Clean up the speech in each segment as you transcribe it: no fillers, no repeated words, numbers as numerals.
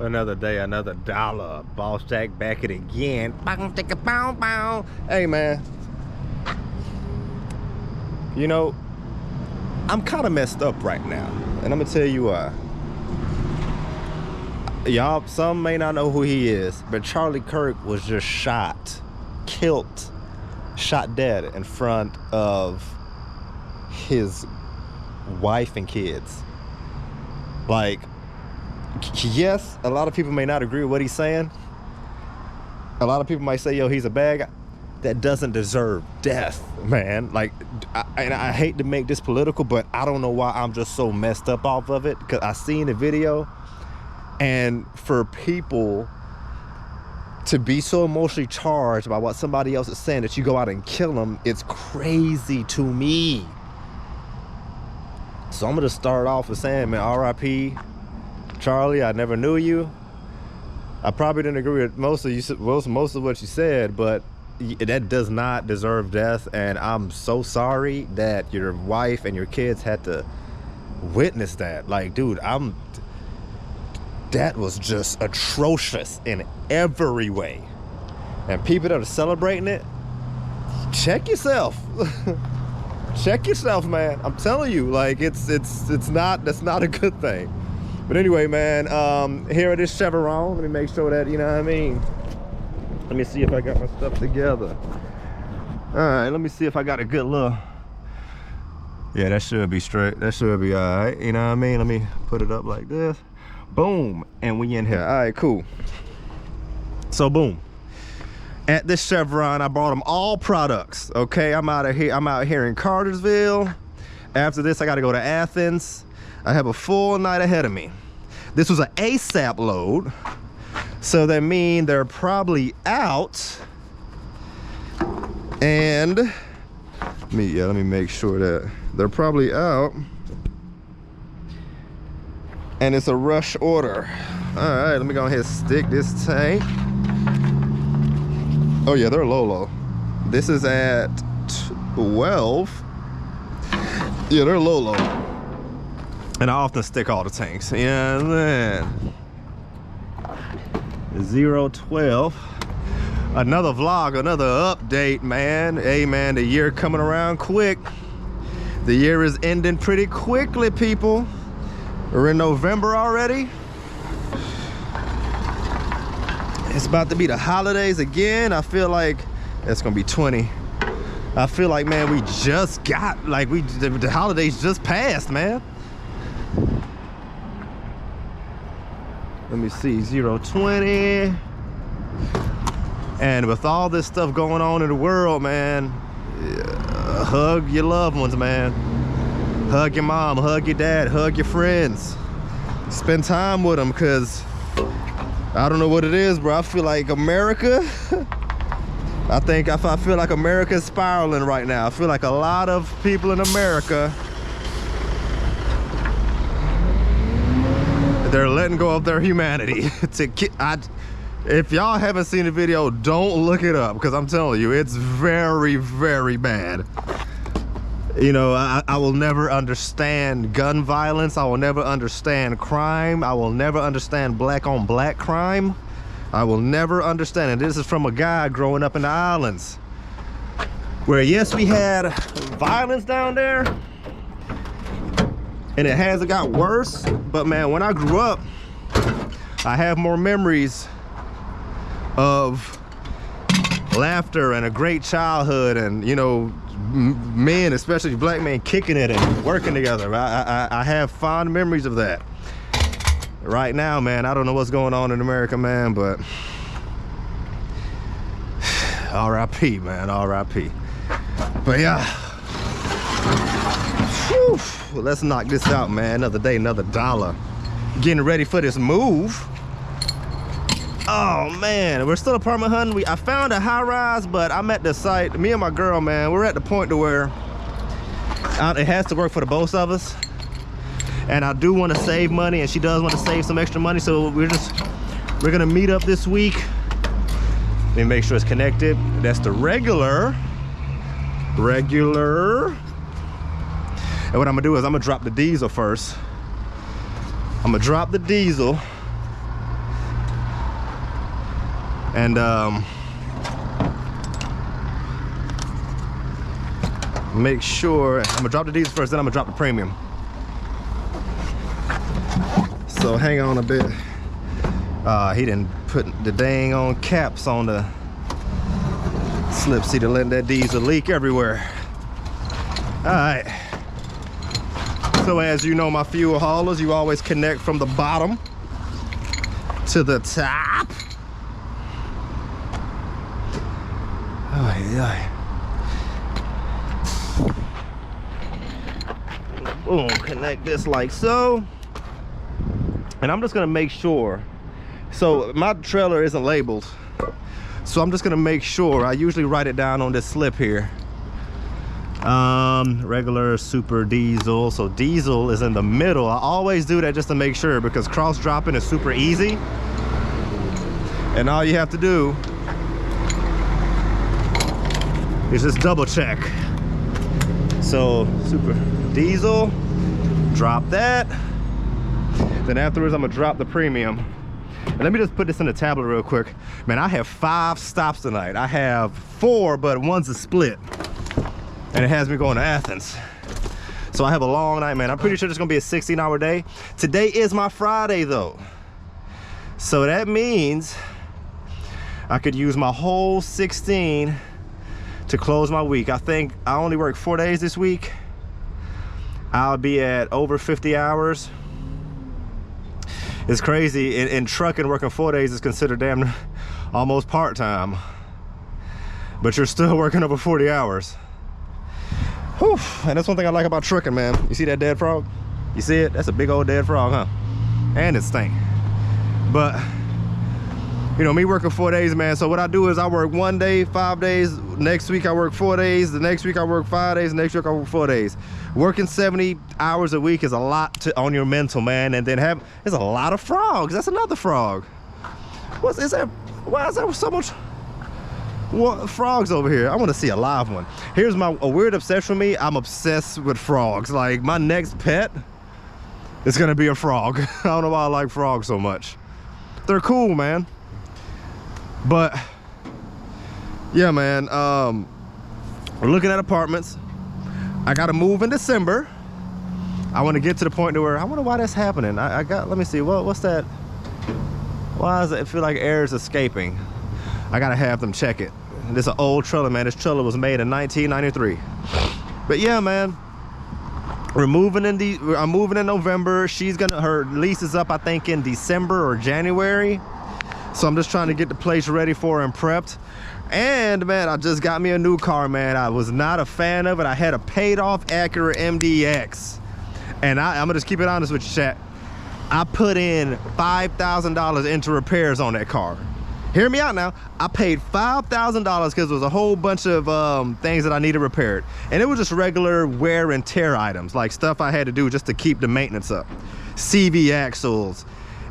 Another day, another dollar. Boss Jack back it again. Hey man, you know, I'm kind of messed up right now, and I'm gonna tell you why. Y'all, some may not know who he is, but Charlie Kirk was just shot, killed, shot dead in front of his wife and kids. Like, yes, a lot of people may not agree with what he's saying. A lot of people might say, yo, he's a bad guy. That doesn't deserve death, man. Like, I hate to make this political, but I don't know why I'm just so messed up off of it, because I seen the video, and for people to be so emotionally charged by what somebody else is saying that you go out and kill them, it's crazy to me. So I'm gonna start off with saying, man, R.I.P. Charlie, I never knew you. I probably didn't agree with most of what you said, but that does not deserve death, and I'm so sorry that your wife and your kids had to witness that. Like, dude, that was just atrocious in every way. And people that are celebrating it, check yourself. Check yourself, man. I'm telling you, like, that's not a good thing. But anyway, man, here it is, Chevron. Let me make sure that, you know what I mean. Let me see if I got my stuff together. All right, let me see if I got a good little. Yeah, that should be straight. That should be all right. You know what I mean? Let me put it up like this. Boom, and we in here. All right, cool. So boom. At this Chevron, I bought them all products. Okay, I'm out here in Cartersville. After this, I got to go to Athens. I have a full night ahead of me. This was an ASAP load, so that means they're probably out. And let me make sure that they're probably out. And it's a rush order. All right, let me go ahead and stick this tank. Oh yeah, they're low. This is at 12. Yeah, they're low. And I often stick all the tanks. Yeah, man. 012. Another vlog, another update, man. Hey, man, the year coming around quick. The year is ending pretty quickly, people. We're in November already. It's about to be the holidays again. I feel like it's gonna be 20. I feel like, man, we just got, like, the holidays just passed, man. Let me see, 020. And with all this stuff going on in the world, man, hug your loved ones, man. Hug your mom, hug your dad, hug your friends. Spend time with them, because I don't know what it is, bro. I feel like America, I feel like America is spiraling right now. I feel like a lot of people in America, they're letting go of their humanity. If y'all haven't seen the video, don't look it up, because I'm telling you, it's very, very bad. You know, I will never understand gun violence. I will never understand crime. I will never understand black on black crime. I will never understand it. This is from a guy growing up in the islands, where yes, we had violence down there, and it hasn't got worse, but man, when I grew up, I have more memories of laughter and a great childhood, and, you know, men, especially black men, kicking it and working together. I have fond memories of that. Right now, man, I don't know what's going on in America, man, but R.I.P., man, R.I.P. But yeah, whew, well, let's knock this out, man. Another day, another dollar. Getting ready for this move. Oh man, we're still apartment hunting. I found a high rise, but I'm at the site. Me and my girl, man, we're at the point to where it has to work for the both of us. And I do want to save money, and she does want to save some extra money. So we're gonna meet up this week. Let me make sure it's connected. That's the regular. And what I'm gonna do is I'm gonna drop the diesel first. I'm gonna drop the diesel. And make sure, I'm gonna drop the diesel first, then I'm gonna drop the premium. So hang on a bit. He didn't put the dang on caps on the slip seat to let that diesel leak everywhere. All right. So as you know, my fuel haulers, you always connect from the bottom to the top. Oh, yeah. Boom, connect this like so. And I'm just gonna make sure, so my trailer isn't labeled, so I'm just gonna make sure, I usually write it down on this slip here. Regular, super, diesel. So diesel is in the middle. I always do that just to make sure, because cross dropping is super easy. And all you have to do is just double check. So super diesel, drop that. Then afterwards I'm gonna drop the premium. And let me just put this in the tablet real quick. Man, I have 5 stops tonight. I have 4, but one's a split. And it has me going to Athens. So I have a long night, man. I'm pretty sure it's gonna be a 16-hour day. Today is my Friday though. So that means I could use my whole 16 to close my week. I think I only work 4 days this week. I'll be at over 50 hours. It's crazy. In trucking, working 4 days is considered damn almost part-time. But you're still working over 40 hours. Whew. And that's one thing I like about trucking, man. You see that dead frog? You see it? That's a big old dead frog, huh? And it stink. But you know, me working 4 days, man. So what I do is I work 1 day, 5 days. Next week I work 4 days. The next week I work 5 days. The next week I work 4 days. Working 70 hours a week is a lot on your mental, man. And then there's a lot of frogs. That's another frog. Why is there so much frogs over here? I want to see a live one. Here's a weird obsession with me. I'm obsessed with frogs. Like, my next pet is gonna be a frog. I don't know why I like frogs so much. They're cool, man. But yeah, man, we're looking at apartments. I gotta move in December. I want to get to the point where I wonder why that's happening. Let me see, what's that? Why does it feel like air is escaping? I gotta have them check it. This is an old trailer, man. This trailer was made in 1993. But yeah, man, I'm moving in November. Her lease is up, I think, in December or January. So I'm just trying to get the place ready for her and prepped. And man, I just got me a new car, man. I was not a fan of it. I had a paid off Acura MDX. And I'm gonna just keep it honest with you, chat. I put in $5,000 into repairs on that car. Hear me out now. I paid $5,000 because there was a whole bunch of things that I needed repaired. And it was just regular wear and tear items, like stuff I had to do just to keep the maintenance up. CV axles,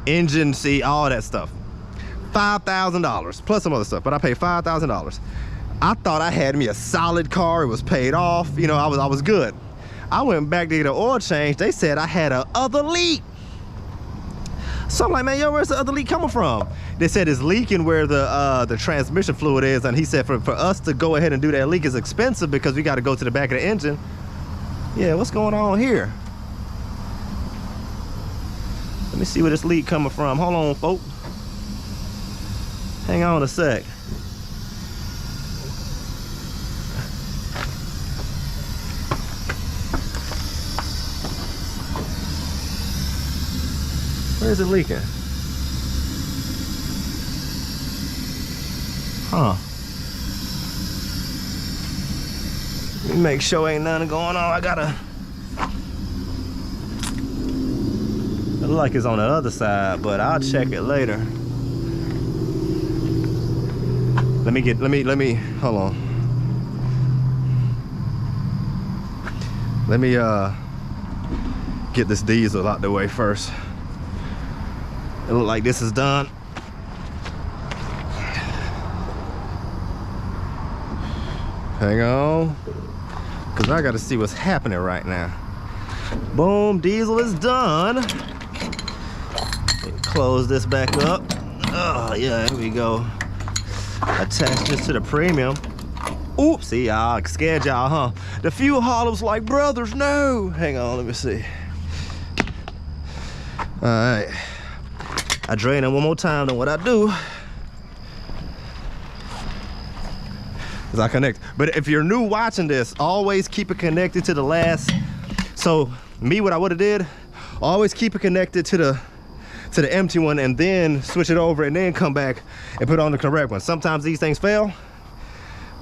engine seat, all that stuff. $5,000 plus some other stuff, but I paid $5,000. I thought I had me a solid car. It was paid off. You know, I was good. I went back to get an oil change. They said I had a other leak. So I'm like, man, yo, where's the other leak coming from? They said it's leaking where the transmission fluid is, and he said for us to go ahead and do that leak is expensive because we got to go to the back of the engine. Yeah, what's going on here? Let me see where this leak coming from. Hold on, folks. Hang on a sec. Where is it leaking? Huh. Let me make sure ain't nothing going on. It look like it's on the other side, but I'll check it later. Let me, hold on. Let me get this diesel out the way first. It look like this is done. Hang on, because I gotta see what's happening right now. Boom, diesel is done. Close this back up. Oh yeah, here we go. Attach this to the premium. Oops, see, I scared y'all, huh? The fuel haulers like, brothers, no. Hang on, let me see. All right. I drain it one more time than what I do. As I connect. But if you're new watching this, always keep it connected to the last. So me, what I would have did, always keep it connected to the empty one and then switch it over and then come back and put on the correct one. Sometimes these things fail,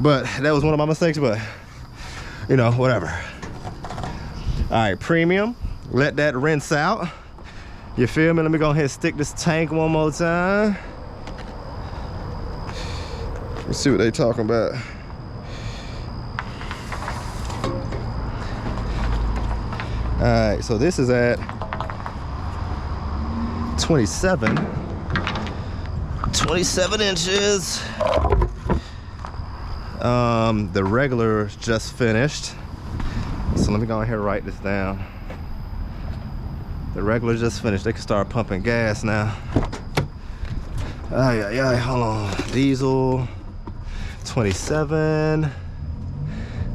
but that was one of my mistakes, but you know, whatever. All right, premium, let that rinse out. You feel me? Let me go ahead and stick this tank one more time. Let's see what they talking about. All right, so this is at 27 inches. The regular just finished. So let me go ahead and write this down. The regular just finished. They can start pumping gas now. Hold on. Diesel, 27.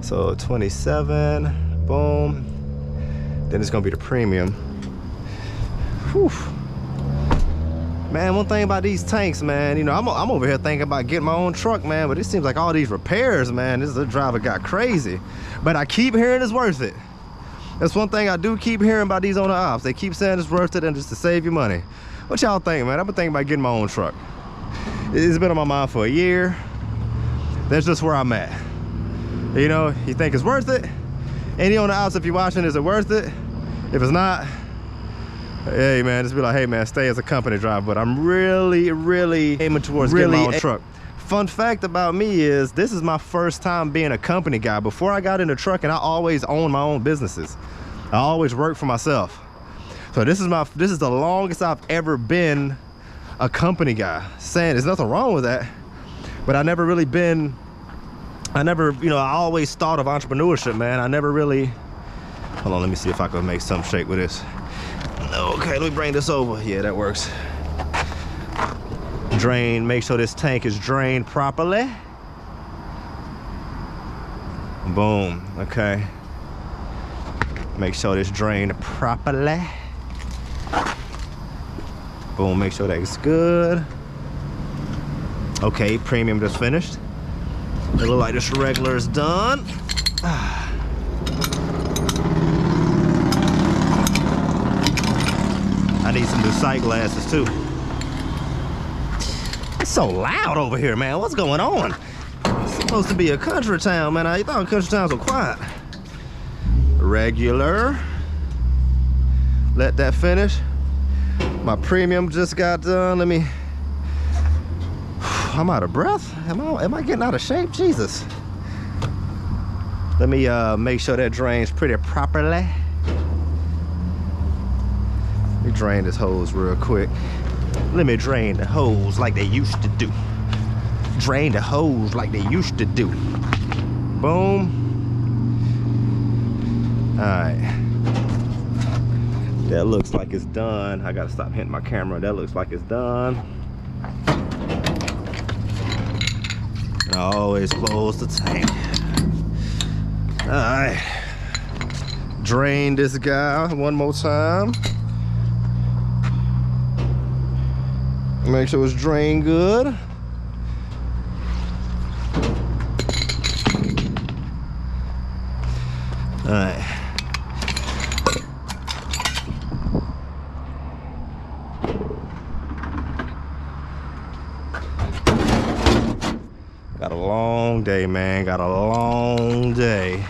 So 27, boom. Then it's gonna be the premium. Whew. Man, one thing about these tanks, man, you know, I'm over here thinking about getting my own truck, man, but it seems like all these repairs, man, this driver got crazy. But I keep hearing it's worth it. That's one thing I do keep hearing about these owner ops. They keep saying it's worth it and just to save you money. What y'all think, man? I've been thinking about getting my own truck. It's been on my mind for a year. That's just where I'm at. You know, you think it's worth it? Any owner ops, if you're watching, is it worth it? If it's not, hey man, just be like, hey man, stay as a company driver. But I'm really aiming towards getting my own truck. Fun fact about me is this is my first time being a company guy. Before I got into trucking, I always owned my own businesses. I always worked for myself. So this is the longest I've ever been a company guy. Saying there's nothing wrong with that, but I never, you know, I always thought of entrepreneurship, man. I never really, hold on, let me see if I can make some shape with this. Okay, let me bring this over. Yeah, that works. Drain, make sure this tank is drained properly. Boom, okay. Make sure this drained properly. Boom, make sure that's good. Okay, premium just finished. It looks like this regular is done. I need some new sight glasses too. It's so loud over here, man. What's going on? It's supposed to be a country town, man. I thought country towns were quiet. Regular. Let that finish. My premium just got done. Let me. I'm out of breath. Am I getting out of shape? Jesus. Let me make sure that drains pretty properly. Let me drain this hose real quick. Let me drain the hose like they used to do. Drain the hose like they used to do. Boom. All right. That looks like it's done. I gotta stop hitting my camera. That looks like it's done. I always close the tank. All right. Drain this guy one more time. Make sure it's drained good. All right. Got a long day, man. Got a long day.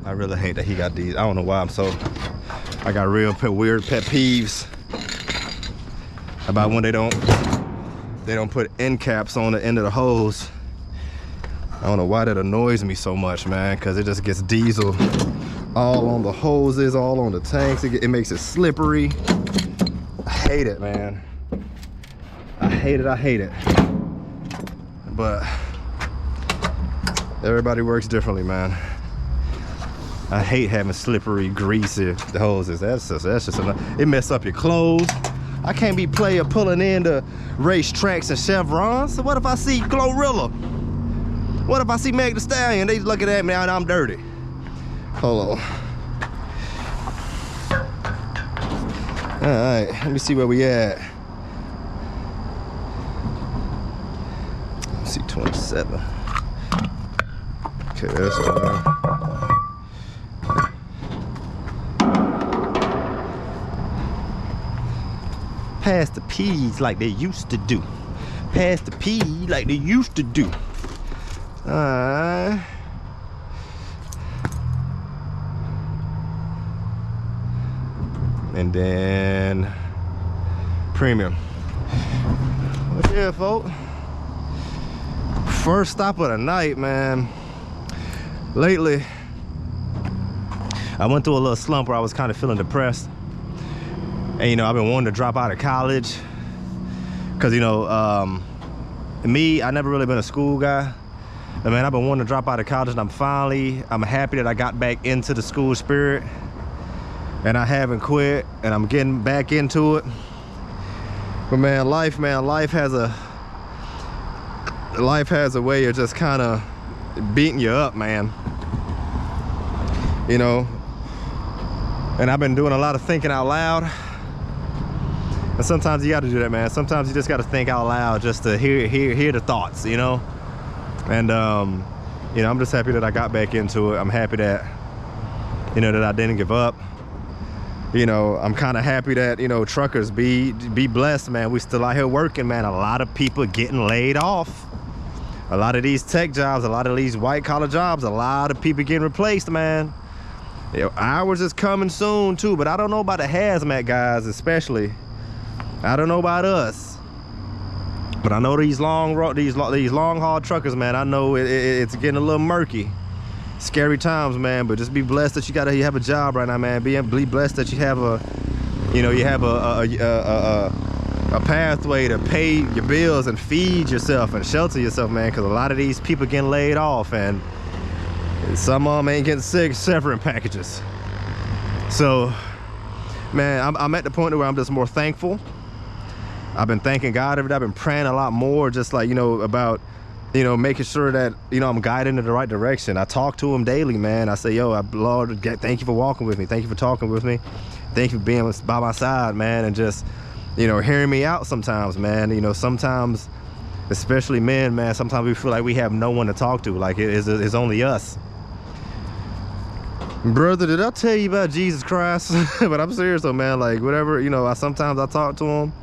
I really hate that he got these. I don't know why I got real weird pet peeves about when they don't put end caps on the end of the hose. I don't know why that annoys me so much, man, because it just gets diesel all on the hoses, all on the tanks. It makes it slippery. I hate it, man. I hate it. But everybody works differently, man. I hate having slippery, greasy hoses. That's just enough. It mess up your clothes. I can't be pulling into racetracks and chevrons. So what if I see Glorilla? What if I see Meg Thee Stallion? They looking at me and I'm dirty. Hold on. All right, let me see where we at. Let's see, 27. Okay, that's done. Pass the peas like they used to do. Pass the peas like they used to do. And then premium. But yeah, folks. First stop of the night, man. Lately, I went through a little slump where I was kind of feeling depressed. And you know, I've been wanting to drop out of college. Cause you know, me, I never really been a school guy. But man, I've been wanting to drop out of college, and I'm happy that I got back into the school spirit. And I haven't quit, and I'm getting back into it. But man, life has a way of just kind of beating you up, man. You know, and I've been doing a lot of thinking out loud. And sometimes you got to do that, man. Sometimes you just got to think out loud just to hear the thoughts, you know. And you know, I'm just happy that I got back into it. I'm happy that, you know, that I didn't give up. You know, I'm kind of happy that, you know, truckers be blessed, man. We still out here working, man. A lot of people getting laid off. A lot of these tech jobs, a lot of these white collar jobs, a lot of people getting replaced, man. You know, ours is coming soon too, but I don't know about the hazmat guys, especially. I don't know about us, but I know these long haul truckers, man. I know it's getting a little murky. Scary times, man. But just be blessed that you have a job right now, man. Be blessed that you have a pathway to pay your bills and feed yourself and shelter yourself, man. Because a lot of these people getting laid off, and some of them ain't getting severance packages. So, man, I'm at the point where I'm just more thankful. I've been thanking God every day. I've been praying a lot more, just like, you know, about, you know, making sure that, you know, I'm guided in the right direction. I talk to him daily, man. I say, yo, Lord, thank you for walking with me. Thank you for talking with me. Thank you for being by my side, man. And just, you know, hearing me out sometimes, man. You know, sometimes, especially men, man, sometimes we feel like we have no one to talk to. Like it's only us. Brother, did I tell you about Jesus Christ? But I'm serious though, man. Like, whatever, you know, sometimes I talk to him.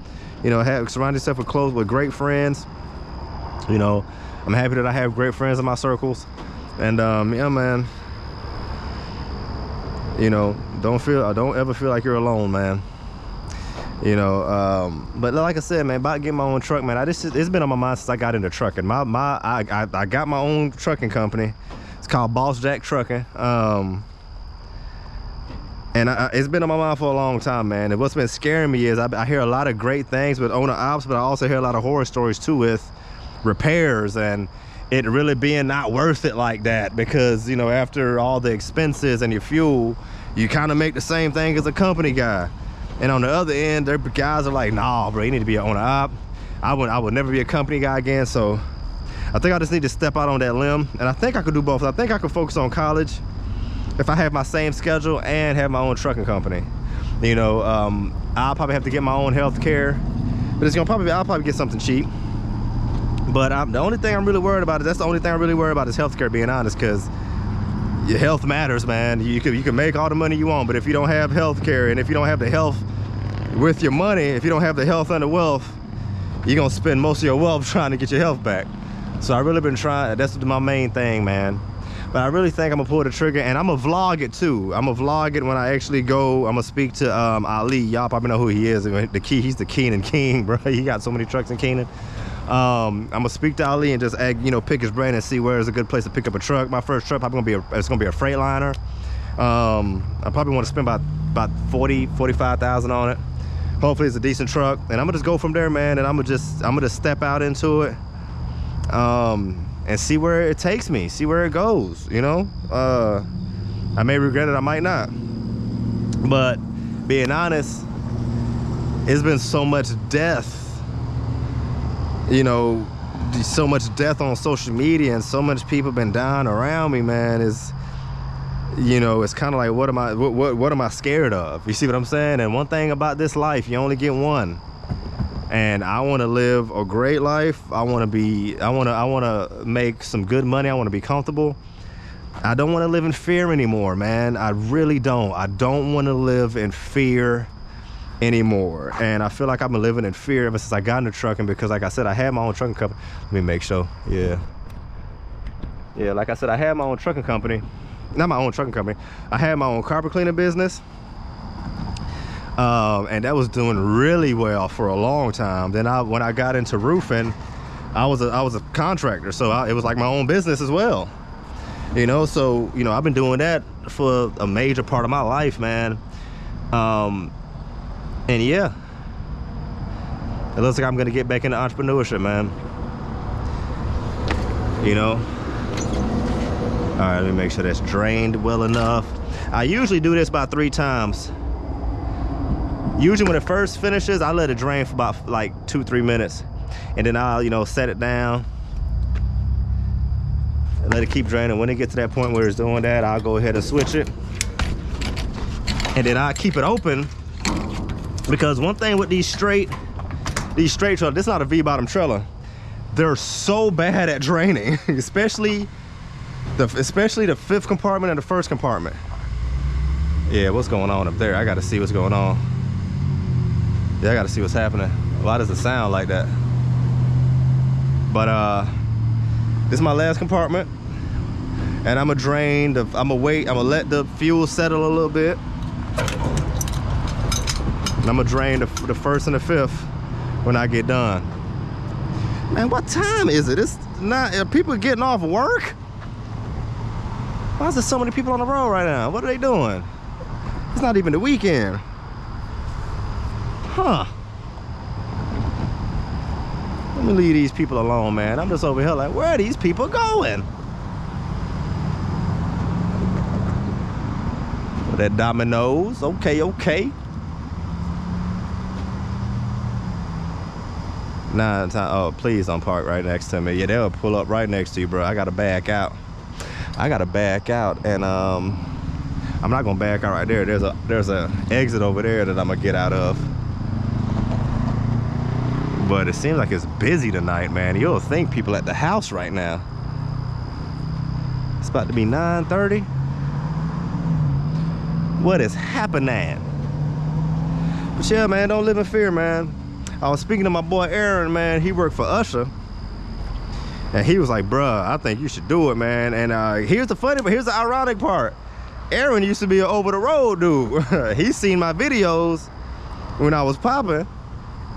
You know, surround yourself with great friends. You know, I'm happy that I have great friends in my circles. And yeah, man, you know, don't ever feel like you're alone, man. You know, but like I said, man, about getting my own truck, man, it's been on my mind since I got into trucking. I got my own trucking company. It's called Boss Jack Trucking. And it's been on my mind for a long time, man. And what's been scaring me is I hear a lot of great things with owner ops, but I also hear a lot of horror stories too with repairs and it really being not worth it like that, because, you know, after all the expenses and your fuel, you kind of make the same thing as a company guy. And on the other end, their guys are like, nah, bro, you need to be an owner op. I would never be a company guy again. So I think I just need to step out on that limb. And I think I could do both. I think I could focus on college if I have my same schedule and have my own trucking company. You know, I'll probably have to get my own health care, but I'll probably get something cheap. But the only thing I'm really worried about is healthcare, being honest, because your health matters, man. You can make all the money you want, but if you don't have healthcare and if you don't have the health with your money, if you don't have the health and the wealth, you're gonna spend most of your wealth trying to get your health back. So I really been trying. That's my main thing, man. But I really think I'm gonna pull the trigger, and I'm gonna vlog it too. I'm gonna vlog it when I actually go. I'm gonna speak to Ali. Y'all probably know who he is. He's the Keenan King, bro. He got so many trucks in Keenan. I'm gonna speak to Ali and just pick his brain and see where is a good place to pick up a truck. My first truck probably it's gonna be a Freightliner. I probably want to spend about 45,000 on it. Hopefully it's a decent truck, and I'm gonna just go from there, man. And I'm gonna just step out into it, and see where it takes me, see where it goes, you know. I may regret it, I might not. But being honest, it's been so much death, you know, so much death on social media, and so much people been dying around me, man. Is, you know, it's kind of like, what am I scared of? You see what I'm saying? And one thing about this life, you only get one. And I want to live a great life. I want to make some good money. I want to be comfortable. I don't want to live in fear anymore, man. I really don't. I don't want to live in fear anymore. And I feel like I've been living in fear ever since I got into trucking, because like I said, I had my own trucking company. Let me make sure. Yeah, like I said, I had my own trucking company. Not my own trucking company. I had my own carpet cleaning business. And that was doing really well for a long time. Then when I got into roofing, I was a contractor, so it was like my own business as well. You know, so, you know, I've been doing that for a major part of my life, man. And yeah, it looks like I'm gonna get back into entrepreneurship, man. You know. All right, let me make sure that's drained well enough. I usually do this about 3 times. Usually when it first finishes, I let it drain for about like 2-3 minutes, and then I'll, you know, set it down and let it keep draining. When it gets to that point where it's doing that, I'll go ahead and switch it, and then I'll keep it open, because one thing with these straight trailers, this is not a V-bottom trailer, they're so bad at draining, especially the 5th compartment and the 1st compartment. Yeah, what's going on up there? I gotta see what's going on. Yeah, I gotta see what's happening. Why does it sound like that? But this is my last compartment, and I'm gonna let the fuel settle a little bit, and I'm gonna drain the 1st and the 5th when I get done. Man, what time is it? It's not. Are people getting off work? Why is there so many people on the road right now? What are they doing? It's not even the weekend. Huh. Let me leave these people alone, man. I'm just over here like, where are these people going? Oh, that Domino's. Okay. Oh, please don't park right next to me. Yeah, they'll pull up right next to you, bro. I gotta back out. And I'm not gonna back out right there. There's a exit over there that I'm gonna get out of. But it seems like it's busy tonight, man. You'll think people at the house right now. It's about to be 9:30. What is happening? But yeah, man, don't live in fear, man. I was speaking to my boy Aaron, man. He worked for Usher, and he was like, bruh, I think you should do it, man. And here's the ironic part. Aaron used to be an over-the-road dude. He seen my videos when I was popping,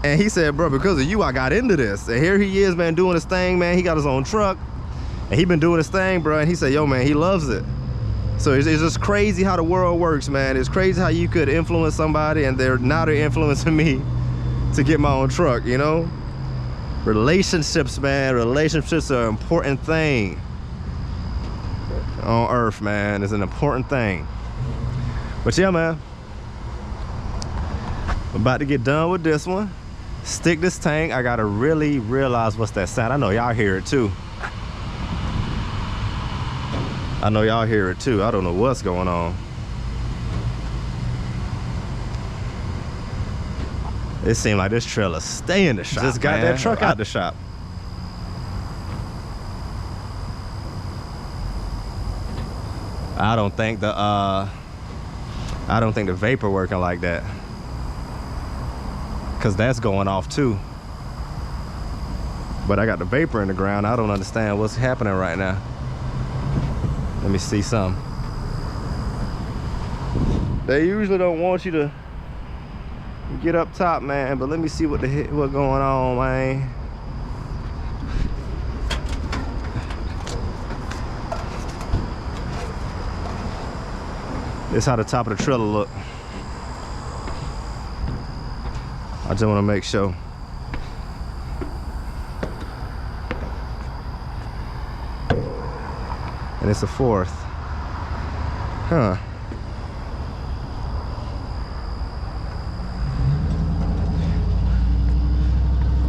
and he said, bro, because of you, I got into this. And here he is, man, doing his thing, man. He got his own truck, and he been doing his thing, bro. And he said, yo, man, he loves it. So it's just crazy how the world works, man. It's crazy how you could influence somebody, and now they're influencing me to get my own truck, you know? Relationships, man. Relationships are an important thing on earth, man. It's an important thing. But yeah, man, I'm about to get done with this one. Stick this tank. I gotta really realize what's that sound. I know y'all hear it too. I don't know what's going on. It seemed like this trailer stay in the shop. Just got that truck out the shop. I don't think the vapor working like that, cause that's going off too. But I got the vapor in the ground. I don't understand what's happening right now. Let me see some. They usually don't want you to get up top, man, but let me see what going on, man. This is how the top of the trailer look. I just want to make sure. And it's a 4th. Huh.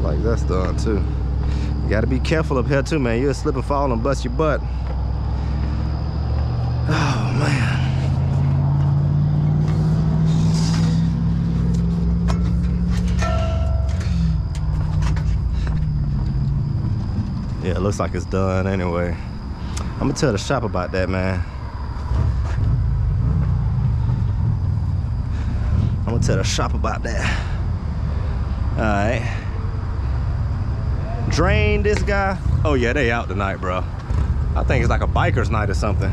Like that's done too. You gotta be careful up here too, man. You'll slip and fall and bust your butt. Oh man. Yeah, it looks like it's done anyway. I'm gonna tell the shop about that, man. I'm gonna tell the shop about that. All right. Drain this guy. Oh yeah, they out tonight, bro. I think it's like a biker's night or something.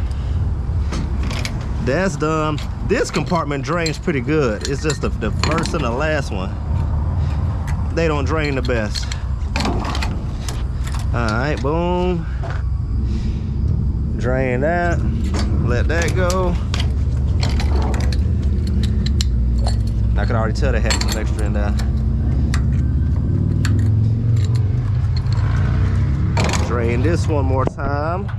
That's done. This compartment drains pretty good. It's just the first and the last one. They don't drain the best. All right, boom. Drain that. Let that go. I could already tell they had some extra in there. Drain this one more time.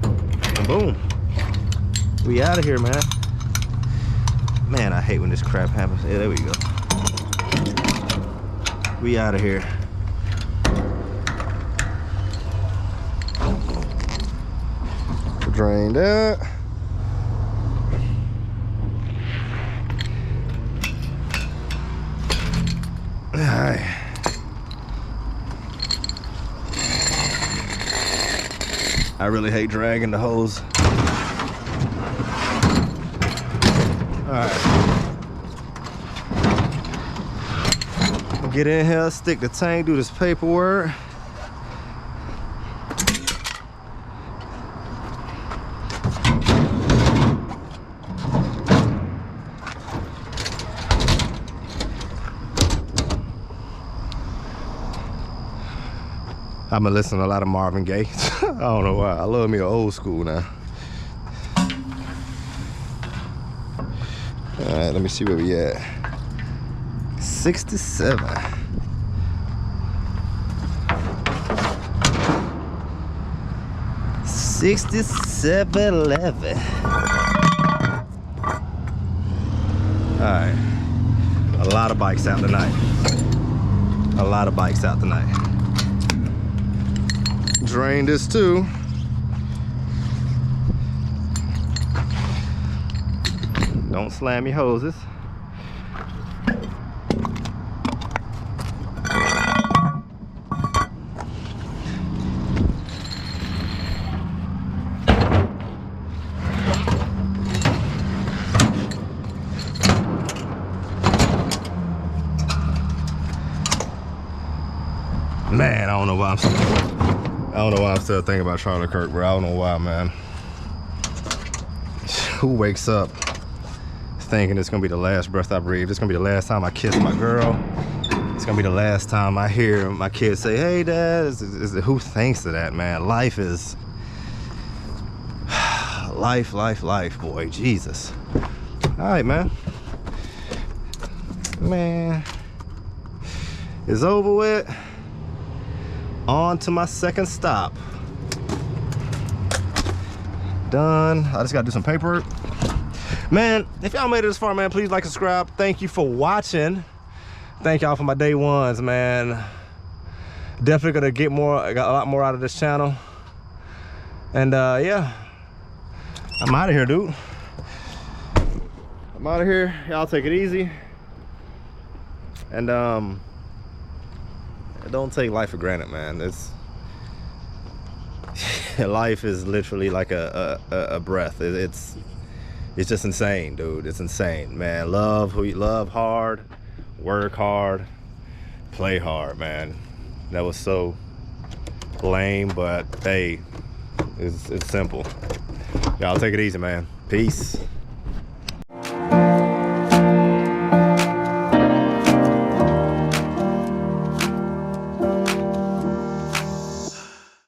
And boom. We out of here, man. Man, I hate when this crap happens. Yeah, there we go. We out of here. Drain that. All right. I really hate dragging the hose. All right. I'll get in here, stick the tank, do this paperwork. I've been listening to a lot of Marvin Gaye. I don't know why. I love me an old school now. All right, let me see where we at. 67. $67.11. All right. A lot of bikes out tonight. A lot of bikes out tonight. Drain this too. Don't slam your hoses. Man, I don't know why I'm still thinking about Charlie Kirk, bro. I don't know why, man. Who wakes up thinking it's gonna be the last breath I breathe? It's gonna be the last time I kiss my girl. It's gonna be the last time I hear my kids say, "Hey, Dad." Who thinks of that, man? Life is life, boy. Jesus. All right, man. Man, it's over with. On to my second stop. Done. I just gotta do some paperwork. Man, if y'all made it this far, man, please like, subscribe. Thank you for watching. Thank y'all for my day ones, man. Definitely gonna get more, I got a lot more out of this channel. And yeah, I'm out of here, dude. I'm out of here. Y'all take it easy. And don't take life for granted, man. It's life is literally like a breath. It's just insane, dude. It's insane, man. Love who you love hard, work hard, play hard, man. That was so lame, but hey, it's simple. Y'all take it easy, man. Peace.